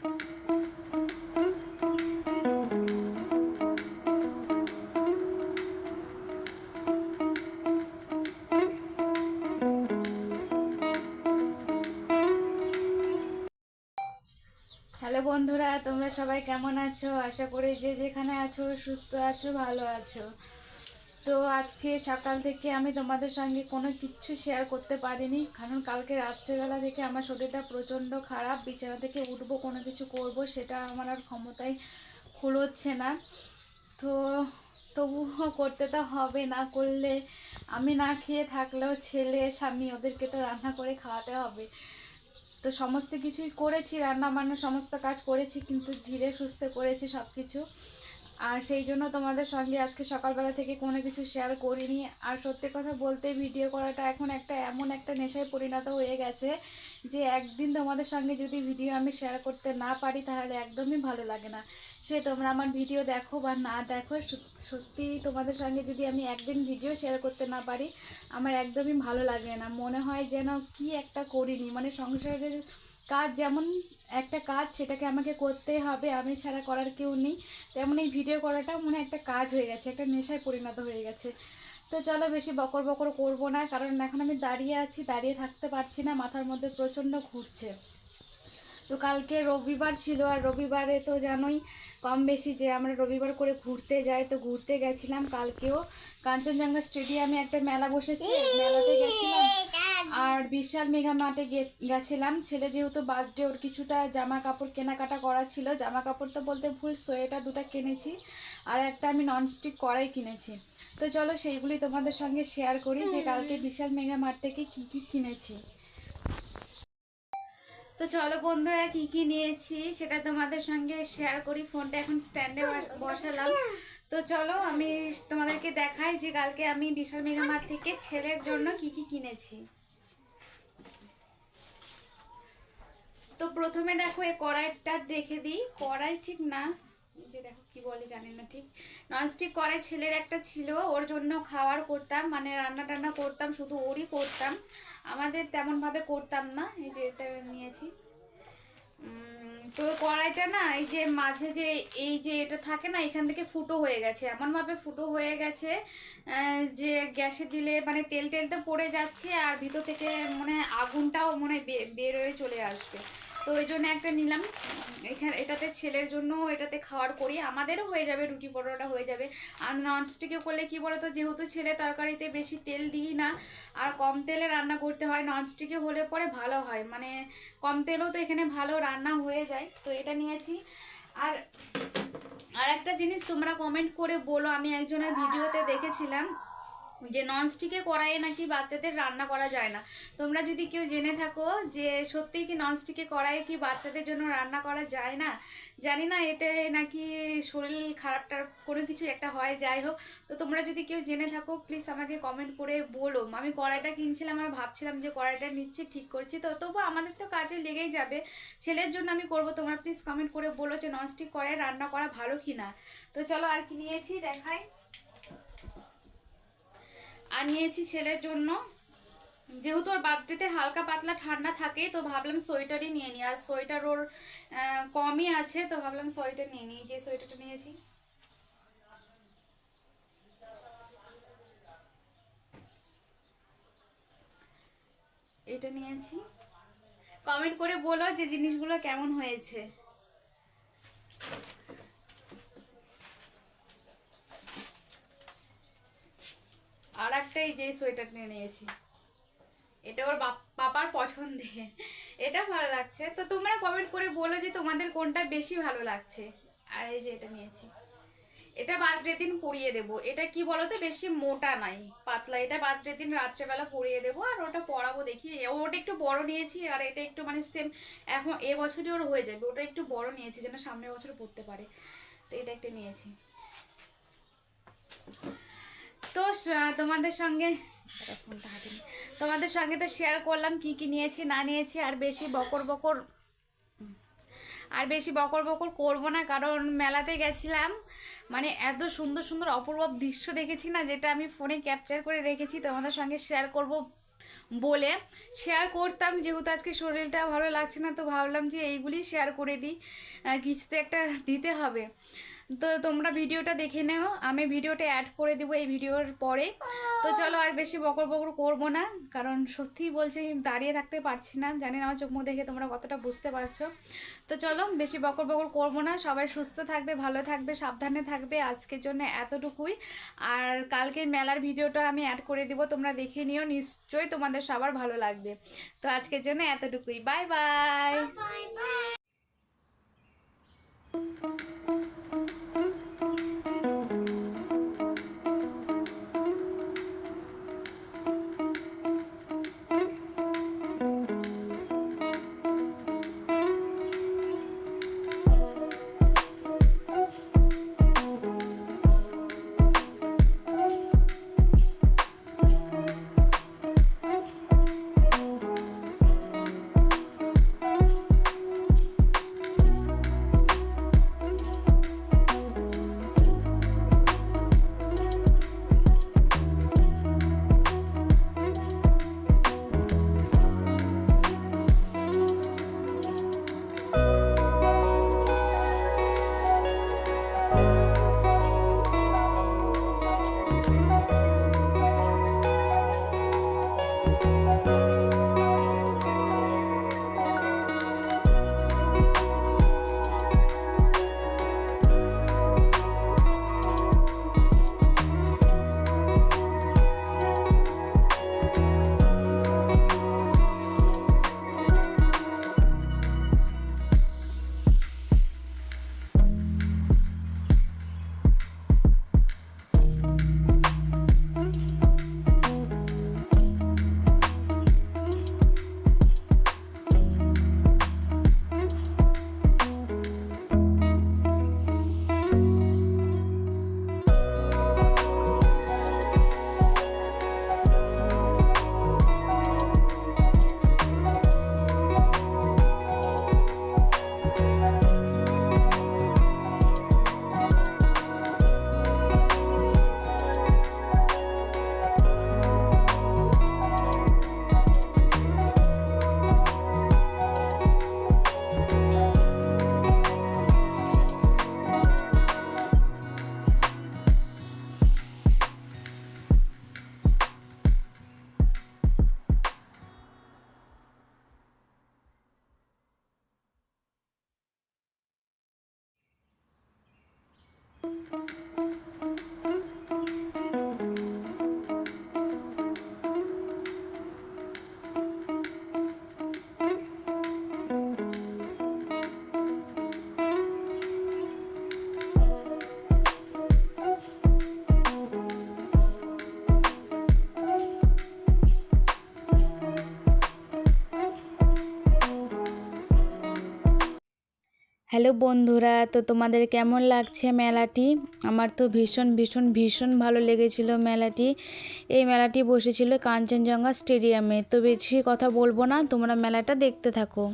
Hello বন্ধুরা, তোমরা সবাই কেমন আছো? আশা করি যে যেখানে আছো সুস্থ আছো, ভালো আছো। তো আজকে সকাল থেকে আমি তোমাদের সঙ্গে কোনো কিছু শেয়ার করতে পারিনি, কারণ কালকে রাত্রেবেলা থেকে আমার শরীরটা প্রচণ্ড খারাপ। বিছানা থেকে উঠবো, কোনো কিছু করব, সেটা আমার আর ক্ষমতায় কুলোচ্ছে না। তো তবুও করতে তো হবে, না করলে আমি না খেয়ে থাকলেও ছেলে স্বামী ওদেরকে তো রান্না করে খাওয়াতে হবে। তো সমস্ত কিছুই করেছি, রান্না বান্না সমস্ত কাজ করেছি, কিন্তু ধীরে সুস্থে করেছি সব কিছু। আর সেই জন্য তোমাদের সঙ্গে আজকে সকালবেলা থেকে কোনো কিছু শেয়ার করিনি। আর সত্যি কথা বলতে ভিডিও করাটা এখন একটা এমন একটা নেশায় পরিণত হয়ে গেছে যে একদিন তোমাদের সঙ্গে যদি ভিডিও আমি শেয়ার করতে না পারি তাহলে একদমই ভালো লাগে না। সে তোমরা আমার ভিডিও দেখো বা না দেখো, সত্যি তোমাদের সঙ্গে যদি আমি একদিন ভিডিও শেয়ার করতে না পারি আমার একদমই ভালো লাগে না। মনে হয় যেন কি একটা করিনি, মানে সংসারের কাজ যেমন একটা কাজ, সেটাকে আমাকে করতেই হবে, আমি ছাড়া করার কেউ নেই, তেমন এই ভিডিও করাটাও মনে একটা কাজ হয়ে গেছে, একটা নেশায় পরিণত হয়ে গেছে। তো চলো বেশি বকর বকর করবো না, কারণ এখন আমি দাঁড়িয়ে আছি, দাঁড়িয়ে থাকতে পারছি না, মাথার মধ্যে প্রচণ্ড ঘুরছে। তো কালকে রবিবার ছিল, আর রবিবারে তো জানোই কম বেশি যে আমরা রবিবার করে ঘুরতে যাই। তো ঘুরতে গেছিলাম কালকেও কাঞ্চনজঙ্ঘা স্টেডিয়ামে একটা মেলা বসেছে, মেলাতে গেছিলাম। আর বিশাল মেগা মার্টে গেছিলাম। ছেলে যেহেতু বার্থডে, ওর কিছুটা জামা কাপড় কেনাকাটা করা ছিল। জামা কাপড় তো বলতে ভুল, সোয়েটার দুটো কিনেছি, আর একটা আমি ননস্টিক কড়াই কিনেছি। তো চলো সেইগুলি তোমাদের সঙ্গে শেয়ার করি যে কালকে বিশাল মেগা মার্ট থেকে কী কী কিনেছি। তো চলো বন্ধুরা, কি কি নিয়েছি সেটা তোমাদের সঙ্গে শেয়ার করি। ফোনটা এখন স্ট্যান্ডে বসালাম। তো চলো আমি তোমাদেরকে দেখাই যে কালকে আমি বিশাল মেগা মার্ট থেকে ছেলের জন্য কি কি কিনেছি। তো প্রথমে দেখো এই কড়াইটা দেখে দিই, কড়াই ঠিক না, যে দেখো কি বলে জানি না ঠিক, ননস্টিক কড়াই ছেলের একটা ছিল, ওর জন্য খাবার করতাম, মানে রান্না টান্না করতাম, শুধু ওরই করতাম, আমাদের তেমনভাবে করতাম না। এই যে এটা নিয়েছি। তো কড়াইটা না, এই যে মাঝে যে এই যে এটা থাকে না, এখান থেকে ফুটো হয়ে গেছে, এমনভাবে ফুটো হয়ে গেছে যে গ্যাসে দিলে মানে তেল তেল তো পড়ে যাচ্ছে, আর ভিতর থেকে মনে হয় আগুনটাও মনে হয় বের হয়ে চলে আসবে। তো ওই জন্য একটা নিলাম। এখানে এটাতে ছেলের জন্য এটাতে খাওয়ার করি, আমাদেরও হয়ে যাবে, রুটি পরোটা হয়ে যাবে। আর ননস্টিকে করলে কি বলতো, যেহেতু ছেলে তরকারিতে বেশি তেল দিই না, আর কম তেলে রান্না করতে হয়, ননস্টিকে হলে পরে ভালো হয়, মানে কম তেলেও তো এখানে ভালো রান্না হয়ে যায়। তো এটা নিয়েছি। আর আর একটা জিনিস তোমরা কমেন্ট করে বলো, আমি একজনের ভিডিওতে দেখেছিলাম যে ননস্টিকে কড়াইয়ে নাকি বাচ্চাদের রান্না করা যায় না। তোমরা যদি কেউ জেনে থাকো যে সত্যিই কি ননস্টিকে কড়াইয়ে কি বাচ্চাদের জন্য রান্না করা যায় না, জানি না, এতে নাকি শরীর খারাপটার কোনো কিছু একটা হয়, যাই হোক। তো তোমরা যদি কেউ জেনে থাকো প্লিজ আমাকে কমেন্ট করে বলো। আমি কড়াইটা কিনছিলাম আর ভাবছিলাম যে কড়াইটা নিচ্ছি, ঠিক করছি, তো তবু আমাদের তো কাজে লেগেই যাবে, ছেলের জন্য আমি করব। তোমরা প্লিজ কমেন্ট করে বলো যে ননস্টিক কড়াইয়ে রান্না করা ভালো কি না। তো চলো আর কি নিয়েছি দেখাই। আর নিয়েছি ছেলের জন্য, যেহেতু ওর বার্থডেতে হালকা পাতলা ঠান্ডা থাকে, তো ভাবলাম সোয়েটারই নিয়ে নিই, আর সোয়েটার ওর কমই আছে, তো ভাবলাম সোয়েটার নিয়ে নিই। যে সোয়েটারটা নিয়েছি, এটা নিয়েছি। কমেন্ট করে বলো যে জিনিসগুলো কেমন হয়েছে। আর একটা এই যে সোয়েটার নিয়ে নিয়েছি, এটা ওর পাপার পছন্দে, এটা ভালো লাগছে। তো তোমরা কমেন্ট করে বলো যে তোমাদের কোনটা বেশি ভালো লাগছে। আর এই যে এটা নিয়েছি, এটা বার্থডে দিন পরিয়ে দেবো। এটা কি বলতো, বেশি মোটা নাই, পাতলা, এটা বার্থডে দিন রাত্রেবেলা পরিয়ে দেবো, আর ওটা পরাবো দেখি। ওটা একটু বড় নিয়েছি, আর এটা একটু মানে সেম, এখন এবছরই ওর হয়ে যাবে, ওটা একটু বড় নিয়েছি যেন সামনের বছর পরতে পারে। তো এটা একটা নিয়েছি। তো তোমাদের সঙ্গে ফোনটা হাতে নিয়ে, তোমাদের সঙ্গে তো শেয়ার করলাম কি কি নিয়েছি না নিয়েছি। আর বেশি বকর বকর করবো না, কারণ মেলাতে গেছিলাম, মানে এত সুন্দর সুন্দর অপূর্ব দৃশ্য দেখেছি না, যেটা আমি ফোনে ক্যাপচার করে রেখেছি, তোমাদের সঙ্গে শেয়ার করব বলে শেয়ার করতাম, যেহেতু আজকে শরীরটা ভালো লাগছে না তো ভাবলাম যে এইগুলি শেয়ার করে দিই, কিছু তো একটা দিতে হবে। তো তোমরা ভিডিওটা দেখে নেও, আমি ভিডিওটা অ্যাড করে দেবো এই ভিডিওর পরে। তো চলো আর বেশি বকর বকর করবো না, কারণ সত্যিই বলছি দাঁড়িয়ে থাকতে পারছি না, জানি না আমার চোখ মুখ দেখে তোমরা কতটা বুঝতে পারছো। তো চলো বেশি বকর বকর করবো না, সবাই সুস্থ থাকবে, ভালো থাকবে, সাবধানে থাকবে। আজকের জন্য এতটুকুই। আর কালকের মেলার ভিডিওটা আমি অ্যাড করে দিব, তোমরা দেখে নিও, নিশ্চয়ই তোমাদের সবার ভালো লাগবে। তো আজকের জন্য এতটুকুই, বাই বাই। হ্যালো বন্ধুরা, তো তোমাদের কেমন লাগছে মেলাটি? আমার তো ভীষণ ভীষণ ভীষণ ভালো লেগেছিল মেলাটি। এই মেলাটি বসেছিল কাঞ্চনজঙ্ঘা স্টেডিয়ামে। তো বেশি কথা বলবো না, তোমরা মেলাটা দেখতে থাকো।